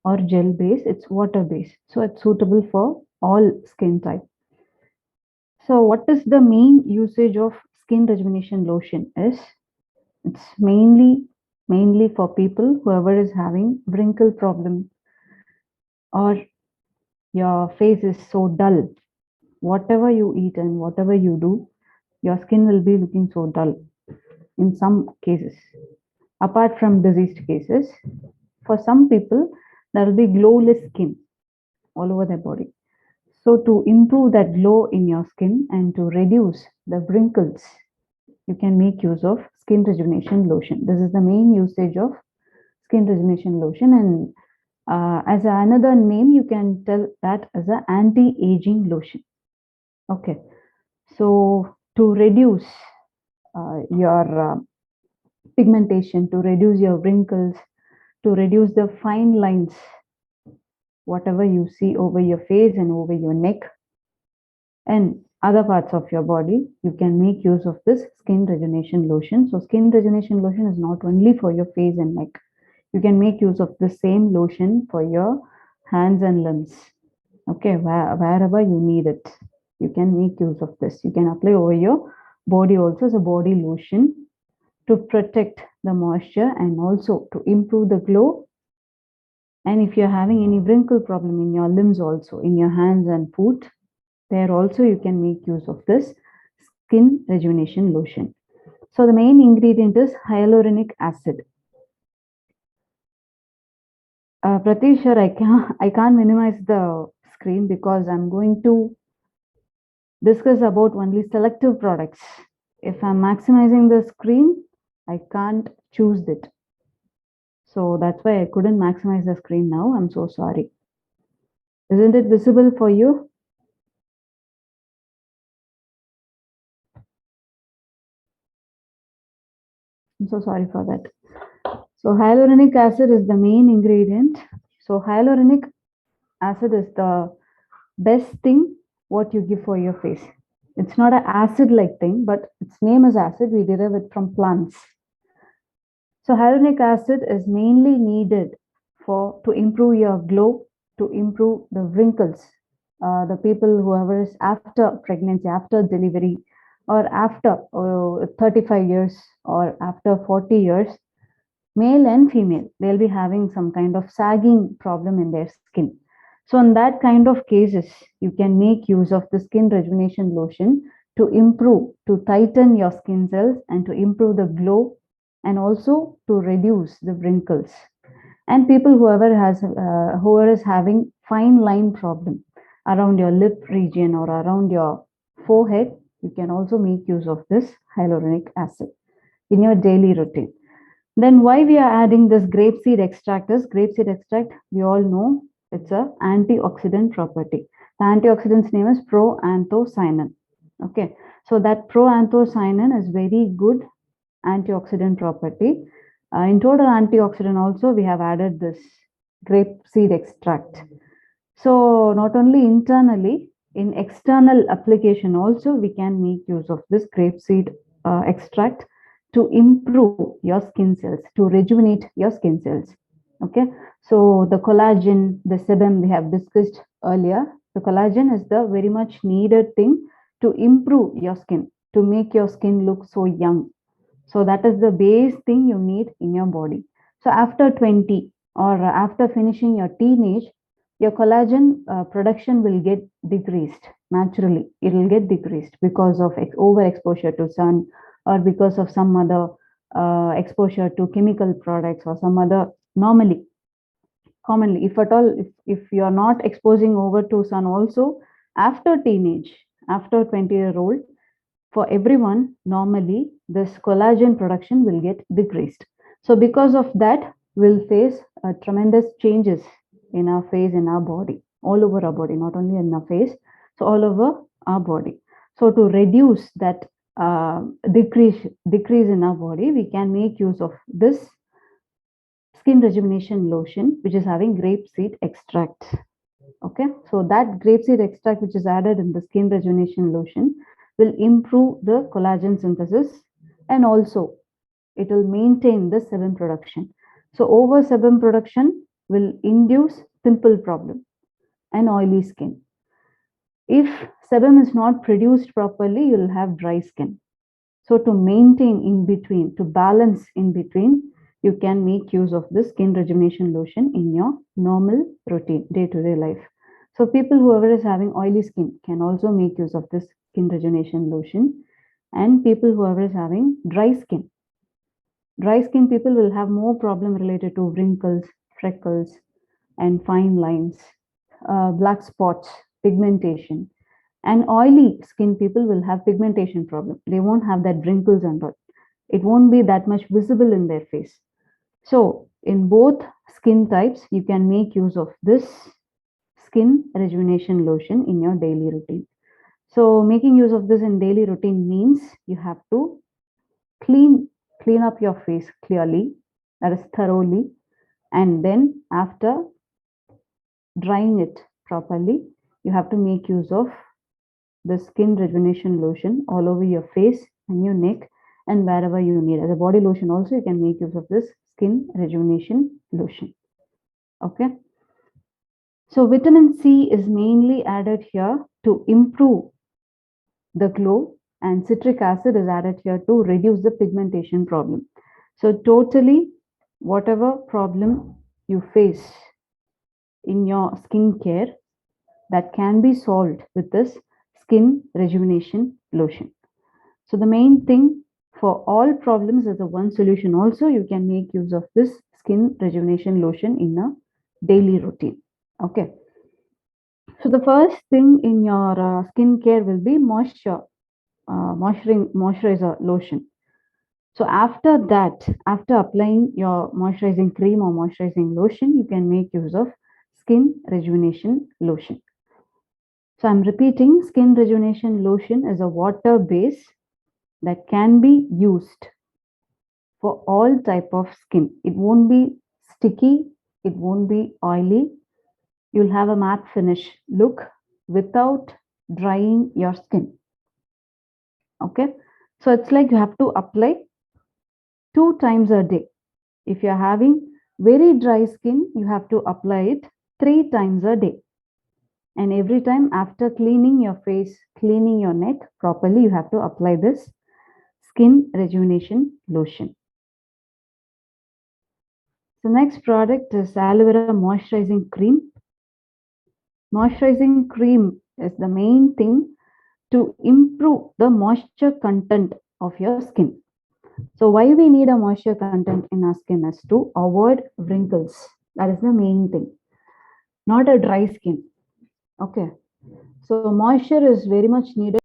or gel base, it's water base. So it's suitable for all skin type. So what is the main usage of skin rejuvenation lotion is, it's mainly for people whoever is having wrinkle problem, or your face is so dull. Whatever you eat and whatever you do, your skin will be looking so dull in some cases. Apart from diseased cases, for some people, there will be glowless skin all over their body. So to improve that glow in your skin and to reduce the wrinkles, you can make use of skin rejuvenation lotion. This is the main usage of skin rejuvenation lotion, and as another name, you can tell that as an anti-aging lotion. Okay, so to reduce your pigmentation, to reduce your wrinkles, to reduce the fine lines, whatever you see over your face and over your neck and other parts of your body, you can make use of this skin rejuvenation lotion. So skin rejuvenation lotion is not only for your face and neck. You can make use of the same lotion for your hands and limbs. Okay, wherever you need it, you can make use of this. You can apply over your body also as a body lotion to protect the moisture and also to improve the glow. And if you're having any wrinkle problem in your limbs also, in your hands and foot, there also you can make use of this skin rejuvenation lotion. So the main ingredient is hyaluronic acid. Pratish, I can't minimize the screen because I'm going to discuss about only selective products. If I'm maximizing the screen, I can't choose it. So that's why I couldn't maximize the screen now. I'm so sorry. Isn't it visible for you? I'm so sorry for that. So hyaluronic acid is the main ingredient. So hyaluronic acid is the best thing what you give for your face. It's not an acid like thing, but its name is acid. We derive it from plants. So hyaluronic acid is mainly needed for to improve your glow, to improve the wrinkles. The people whoever is after pregnancy, after delivery, or after 35 years or after 40 years, male and female, they'll be having some kind of sagging problem in their skin. So in that kind of cases, you can make use of the skin rejuvenation lotion to improve, to tighten your skin cells and to improve the glow and also to reduce the wrinkles. And people whoever is having fine line problem around your lip region or around your forehead, you can also make use of this hyaluronic acid in your daily routine. Then why we are adding this grapeseed extract is, grapeseed extract, we all know it's a antioxidant property. The antioxidant's name is proanthocyanin. Okay, so that proanthocyanin is very good antioxidant property. In total antioxidant also we have added this grapeseed extract. So not only internally, in external application also we can make use of this grapeseed extract to improve your skin cells, to rejuvenate your skin cells. Okay, so the collagen, the sebum we have discussed earlier. The collagen is the very much needed thing to improve your skin, to make your skin look so young. So that is the base thing you need in your body. So after 20 or after finishing your teenage, your collagen production will get decreased naturally. It will get decreased because of overexposure to sun or because of some other exposure to chemical products or some other normally commonly, if at all, if you are not exposing over to sun also after teenage, after 20-year-old, for everyone, normally this collagen production will get decreased. So because of that, we'll face tremendous changes in our face, in our body, all over our body, not only in our face, so all over our body. So to reduce that decrease in our body, we can make use of this skin rejuvenation lotion, which is having grapeseed extract. Okay, so that grapeseed extract which is added in the skin rejuvenation lotion will improve the collagen synthesis, and also it will maintain the sebum production. So over sebum production, will induce pimple problem and oily skin. If sebum is not produced properly, you'll have dry skin. So to maintain in between, to balance in between, you can make use of the skin rejuvenation lotion in your normal routine, day-to-day life. So people whoever is having oily skin can also make use of this skin rejuvenation lotion. And people whoever is having dry skin people will have more problem related to wrinkles, freckles, and fine lines, black spots, pigmentation. And oily skin people will have pigmentation problem. They won't have that wrinkles and all. It won't be that much visible in their face. So in both skin types, you can make use of this skin rejuvenation lotion in your daily routine. So making use of this in daily routine means you have to clean up your face clearly, that is thoroughly, and then after drying it properly, you have to make use of the skin rejuvenation lotion all over your face and your neck and wherever you need. As a body lotion also, you can make use of this skin rejuvenation lotion. Okay. So vitamin C is mainly added here to improve the glow, and citric acid is added here to reduce the pigmentation problem. So totally, whatever problem you face in your skincare, that can be solved with this skin rejuvenation lotion. So the main thing for all problems is the one solution. Also, you can make use of this skin rejuvenation lotion in a daily routine. Okay. So the first thing in your skincare will be moisturizer lotion. So after that, after applying your moisturizing cream or moisturizing lotion, you can make use of skin rejuvenation lotion. So I'm repeating, skin rejuvenation lotion is a water base that can be used for all type of skin. It won't be sticky, it won't be oily. You'll have a matte finish look without drying your skin. Okay, so it's like you have to apply 2 times a day. If you're having very dry skin, you have to apply it 3 times a day. And every time after cleaning your face, cleaning your neck properly, you have to apply this skin rejuvenation lotion. The next product is aloe vera moisturizing cream. Moisturizing cream is the main thing to improve the moisture content of your skin. So why we need a moisture content in our skin is to avoid wrinkles. That is the main thing, not a dry skin. Okay. So moisture is very much needed